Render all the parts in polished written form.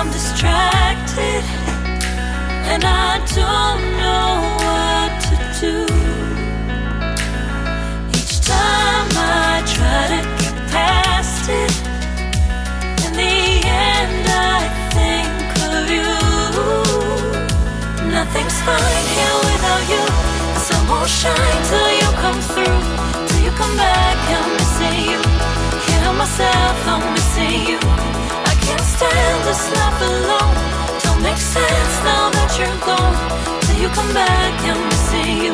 I'm distracted, and I don't know what to do. Each time I try to get past it, in the end I think of you. Nothing's fine here without you. The sun won't shine till you come through. Till you come back, I'm missing you. Can't help myself, I'm missing you. I can't stand this life alone. Don't make sense now that you're gone. Till you come back, I'm missing you.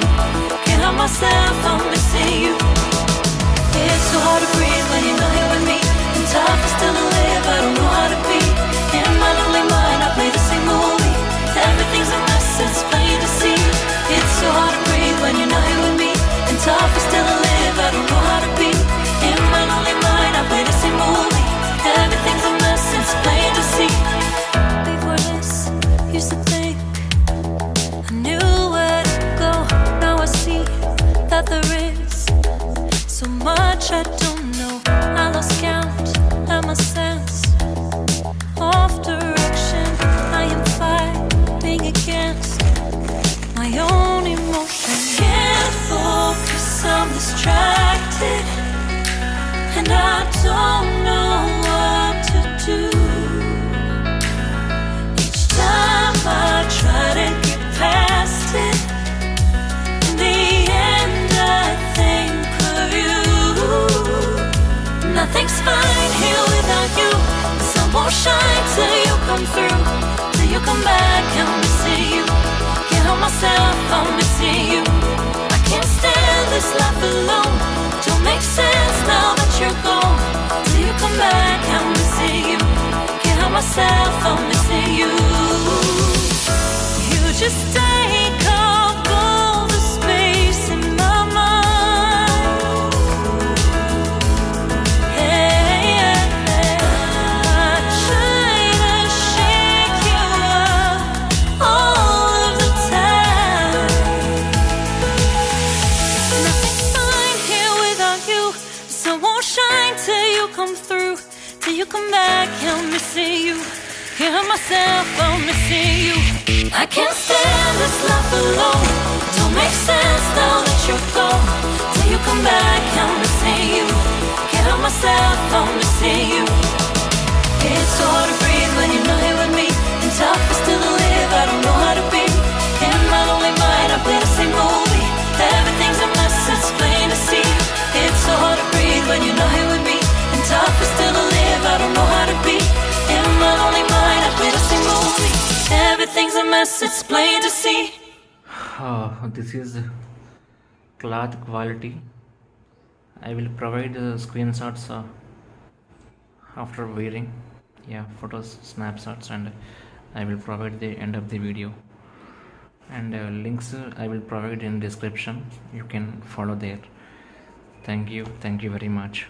Can't help myself, I'm missing you. It's so hard to breathe when you're not here with me. And tough is still to live, I don't know how to be. In my lonely mind, I play the same movie. Everything's a mess, it's plain to see. It's so hard to breathe when you're not here with me. And tough is still to live, I don't know how to be. In my lonely mind, I play the same movie. Everything's a mess, it's plain to see. Before this, used to think I knew where to go. Now I see that there is so much I don't know. I lost count and my sense of direction. I am fighting against my own emotion. Can't focus, I'm distracted, and I don't know what to do. Each time I try to get past it, in the end I think of you. Nothing's fine here without you. The sun won't shine till you come through. Till you come back, I'm missing you. Can't help myself, I'm missing you. I can't stand this life alone. Don't make sense now that you're gone. Till you come back, I'm missing you. Can't help myself, I'm missing you. You just take up all the space in my mind. Hey, I try to shake you up all of the time. Nothing's fine here without you. The sun won't shine till you come through. Till you come back, I'm missing you. Can't help myself, I'm missing you. I can't stand this life alone. Don't make sense now that you're gone. Till you come back, I'm missing you. Can't help myself, I'm missing you. It's so hard to breathe when you're not here with me. And tough is still to live, I don't know how to be. In my lonely mind, I play the same movie. Everything's a mess, it's plain to see. It's so hard to breathe when you're not here with me. And tough is still to live, I don't know how to be. In my lonely mind, I play the same movie. Everything's a mess, it's plain to see. This is cloth quality. I will provide the screenshots after wearing. Yeah, photos, snapshots, and I will provide the end of the video. And links I will provide in description. You can follow there. Thank you very much.